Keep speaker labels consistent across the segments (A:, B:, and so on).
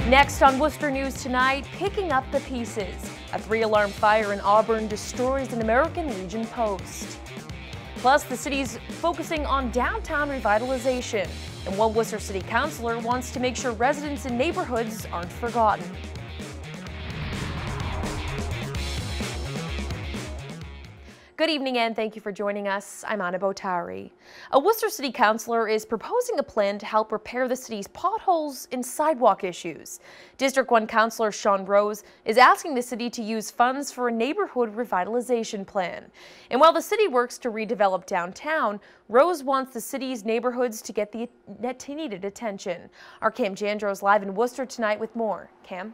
A: Next on Worcester News tonight, picking up the pieces. A 3-alarm fire in Auburn destroys an American Legion post. Plus, the city's focusing on downtown revitalization. And one Worcester City Councilor wants to make sure residents in neighborhoods aren't forgotten. Good evening and thank you for joining us. I'm Anna Botari. A Worcester City Councilor is proposing a plan to help repair the city's potholes and sidewalk issues. District 1 Councilor Sean Rose is asking the city to use funds for a neighborhood revitalization plan. And while the city works to redevelop downtown, Rose wants the city's neighborhoods to get the needed attention. Our Cam Jandro is live in Worcester tonight with more. Cam?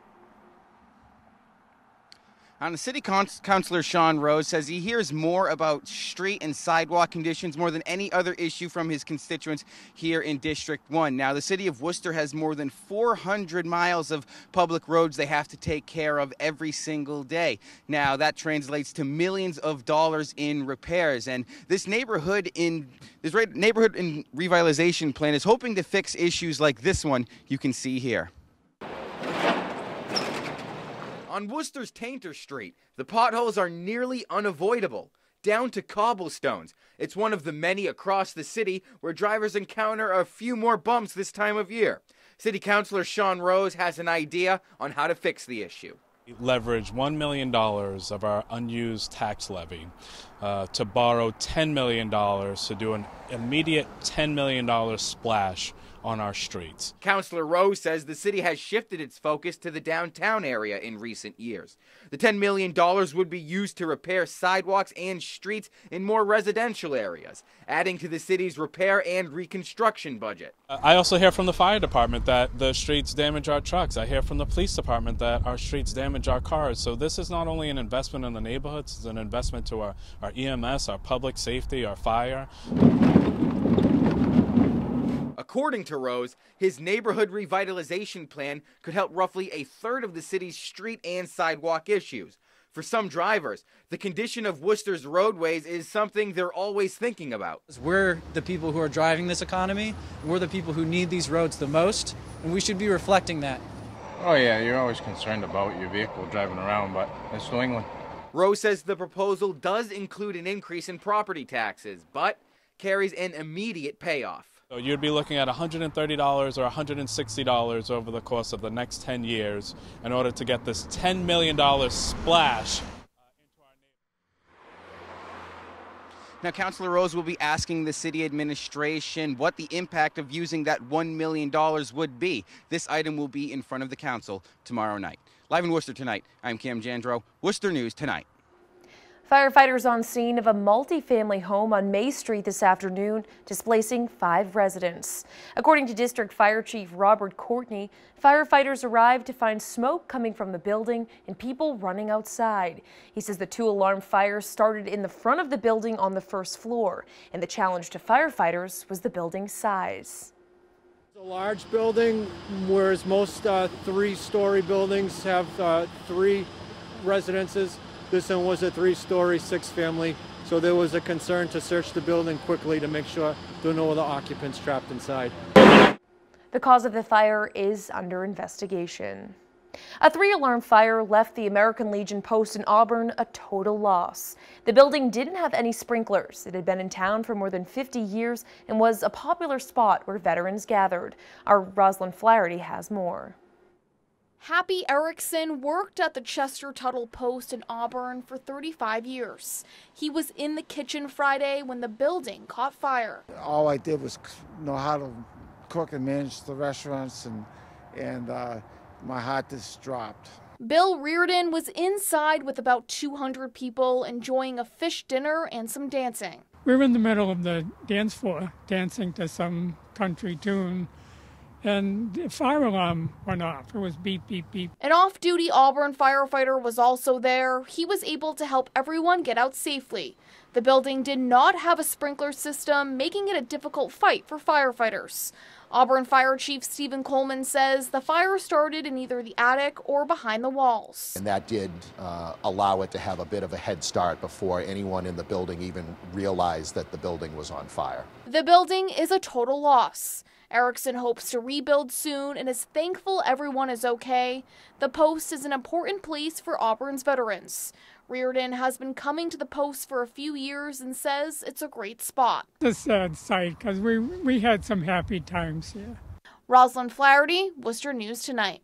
B: The City Councilor Sean Rose says he hears more about street and sidewalk conditions more than any other issue from his constituents here in District 1. Now, the city of Worcester has more than 400 miles of public roads they have to take care of every single day. Now, that translates to millions of dollars in repairs. And this neighborhood revitalization plan is hoping to fix issues like this one you can see here. On Worcester's Tainter Street, the potholes are nearly unavoidable, down to cobblestones. It's one of the many across the city where drivers encounter a few more bumps this time of year. City Councilor Sean Rose has an idea on how to fix the issue.
C: Leverage $1 million of our unused tax levy to borrow $10 million to do an immediate $10 million splash on our streets. Councilor
B: Rose says the city has shifted its focus to the downtown area in recent years. The $10 million would be used to repair sidewalks and streets in more residential areas, adding to the city's repair and reconstruction budget.
C: I also hear from the fire department that the streets damage our trucks. I hear from the police department that our streets damage our cars. So this is not only an investment in the neighborhoods, it's an investment to our EMS, our public safety, our fire.
B: According to Rose, his neighborhood revitalization plan could help roughly a third of the city's street and sidewalk issues. For some drivers, the condition of Worcester's roadways is something they're always thinking about.
D: We're the people who are driving this economy. We're the people who need these roads the most, and we should be reflecting that.
E: Oh yeah, you're always concerned about your vehicle driving around, but it's New England.
B: Rose says the proposal does include an increase in property taxes, but carries an immediate payoff.
C: So you'd be looking at $130 or $160 over the course of the next 10 years in order to get this $10 million splash into our neighborhood.
B: Now, Councilor Rose will be asking the city administration what the impact of using that $1 million would be. This item will be in front of the council tomorrow night. Live in Worcester tonight, I'm Cam Jandro, Worcester News Tonight.
A: Firefighters on scene of a multifamily home on May Street this afternoon, displacing 5 residents. According to District Fire Chief Robert Courtney, firefighters arrived to find smoke coming from the building and people running outside. He says the 2-alarm fire started in the front of the building on the 1st floor, and the challenge to firefighters was the building's size.
F: It's a large building, whereas most 3-story buildings have 3 residences. This one was a 3-story, 6-family, so there was a concern to search the building quickly to make sure there were no other occupants trapped inside.
A: The cause of the fire is under investigation. A 3-alarm fire left the American Legion post in Auburn a total loss. The building didn't have any sprinklers. It had been in town for more than 50 years and was a popular spot where veterans gathered. Our Rosalind Flaherty has more.
G: Happy Erickson worked at the Chester Tuttle Post in Auburn for 35 years. He was in the kitchen Friday when the building caught fire.
H: All I did was know how to cook and manage the restaurants, and my heart just dropped.
G: Bill Reardon was inside with about 200 people enjoying a fish dinner and some dancing.
I: We were in the middle of the dance floor, dancing to some country tune. And the fire alarm went off. It was beep, beep, beep.
G: An off-duty Auburn firefighter was also there. He was able to help everyone get out safely. The building did not have a sprinkler system, making it a difficult fight for firefighters. Auburn Fire Chief Stephen Coleman says the fire started in either the attic or behind the walls.
J: And that did allow it to have a bit of a head start before anyone in the building even realized that the building was on fire.
G: The building is a total loss. Erickson hopes to rebuild soon and is thankful everyone is okay. The post is an important place for Auburn's veterans. Reardon has been coming to the post for a few years and says it's a great spot.
I: It's a sad sight because we had some happy times here.
G: Rosalind Flaherty, Worcester News Tonight.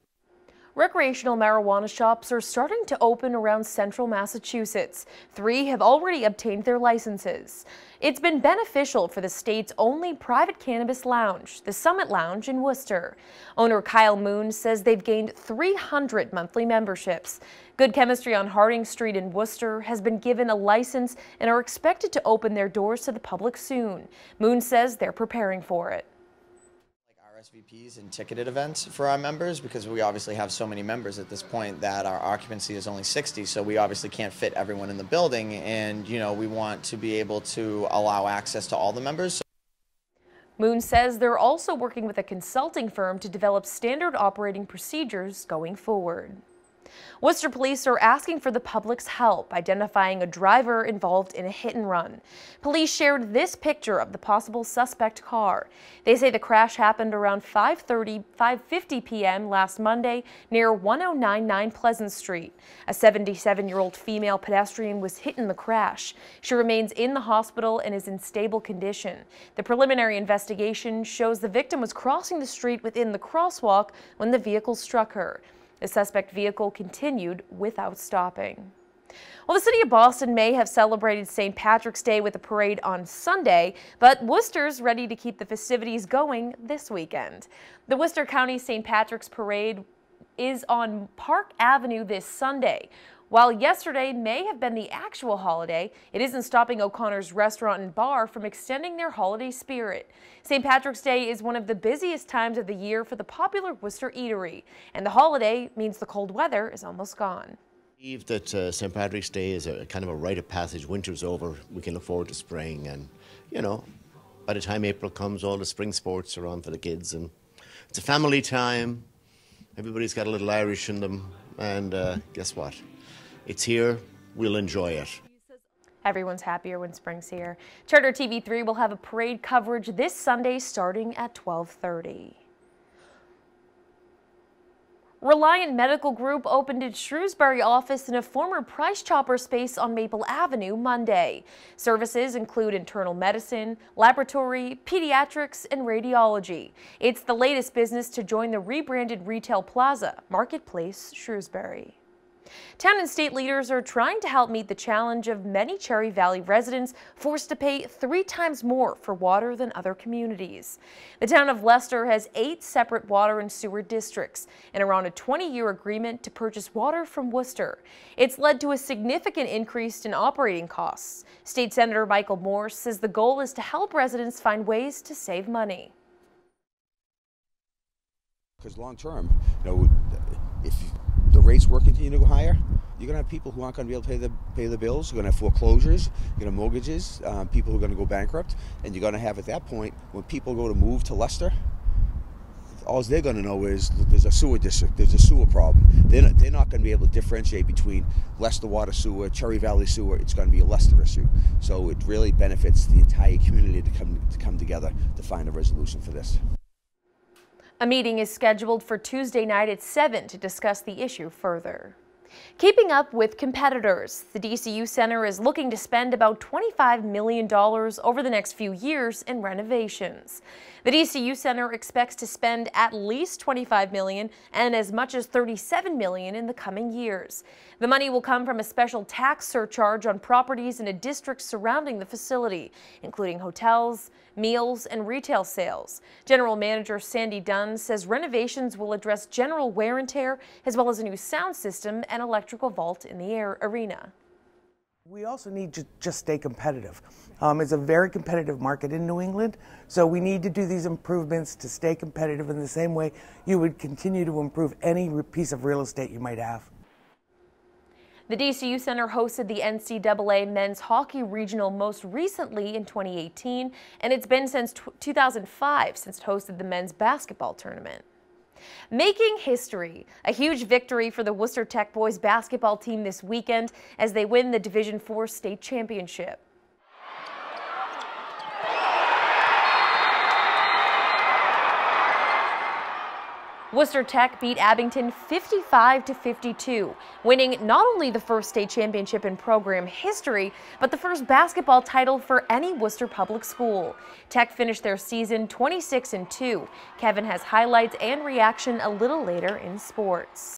A: Recreational marijuana shops are starting to open around central Massachusetts. 3 have already obtained their licenses. It's been beneficial for the state's only private cannabis lounge, the Summit Lounge in Worcester. Owner Kyle Moon says they've gained 300 monthly memberships. Good Chemistry on Harding Street in Worcester has been given a license and are expected to open their doors to the public soon. Moon says they're preparing for it.
K: RSVPs and ticketed events for our members, because we obviously have so many members at this point that our occupancy is only 60, so we obviously can't fit everyone in the building, and we want to be able to allow access to all the members.
A: Moon says they're also working with a consulting firm to develop standard operating procedures going forward. Worcester police are asking for the public's help identifying a driver involved in a hit and run. Police shared this picture of the possible suspect car. They say the crash happened around 5:50 p.m. last Monday near 1099 Pleasant Street. A 77-year-old female pedestrian was hit in the crash. She remains in the hospital and is in stable condition. The preliminary investigation shows the victim was crossing the street within the crosswalk when the vehicle struck her. The suspect vehicle continued without stopping. Well, the city of Boston may have celebrated St. Patrick's Day with a parade on Sunday, but Worcester's ready to keep the festivities going this weekend. The Worcester County St. Patrick's Parade is on Park Avenue this Sunday. While yesterday may have been the actual holiday, it isn't stopping O'Connor's Restaurant and Bar from extending their holiday spirit. St. Patrick's Day is one of the busiest times of the year for the popular Worcester eatery, and the holiday means the cold weather is almost gone.
L: I believe that St. Patrick's Day is a kind of a rite of passage. Winter's over, we can look forward to spring, and by the time April comes, all the spring sports are on for the kids, and it's a family time. Everybody's got a little Irish in them, and guess what? It's here, we'll enjoy it.
A: Everyone's happier when spring's here. Charter TV3 will have a parade coverage this Sunday starting at 12:30. Reliant Medical Group opened its Shrewsbury office in a former Price Chopper space on Maple Avenue Monday. Services include internal medicine, laboratory, pediatrics, and radiology. It's the latest business to join the rebranded retail plaza, Marketplace Shrewsbury. Town and state leaders are trying to help meet the challenge of many Cherry Valley residents forced to pay 3 times more for water than other communities. The town of Leicester has 8 separate water and sewer districts and are on a 20-year agreement to purchase water from Worcester. It's led to a significant increase in operating costs. State Senator Michael Morse says the goal is to help residents find ways to save money.
M: Because long term, if the rates will continue to go higher, you're going to have people who aren't going to be able to pay the bills. You're going to have foreclosures, you're going to have mortgages, people who are going to go bankrupt, and you're going to have at that point, when people go to move to Leicester, all they're going to know is there's a sewer district, there's a sewer problem. They're not going to be able to differentiate between Leicester water sewer, Cherry Valley sewer. It's going to be a Leicester issue. So it really benefits the entire community to come together to find a resolution for this.
A: A meeting is scheduled for Tuesday night at 7 to discuss the issue further. Keeping up with competitors, the DCU Center is looking to spend about $25 million over the next few years in renovations. The DCU Center expects to spend at least $25 million and as much as $37 million in the coming years. The money will come from a special tax surcharge on properties in a district surrounding the facility, including hotels, meals, and retail sales. General Manager Sandy Dunn says renovations will address general wear and tear, as well as a new sound system and electrical vault in the arena.
N: We also need to just stay competitive. It's a very competitive market in New England, so we need to do these improvements to stay competitive in the same way you would continue to improve any piece of real estate you might have.
A: The DCU Center hosted the NCAA Men's Hockey Regional most recently in 2018, and it's been since 2005 since it hosted the men's basketball tournament. Making history, a huge victory for the Worcester Tech boys basketball team this weekend as they win the Division IV state championship. Worcester Tech beat Abington 55-52, winning not only the first state championship in program history, but the first basketball title for any Worcester public school. Tech finished their season 26-2. Kevin has highlights and reaction a little later in sports.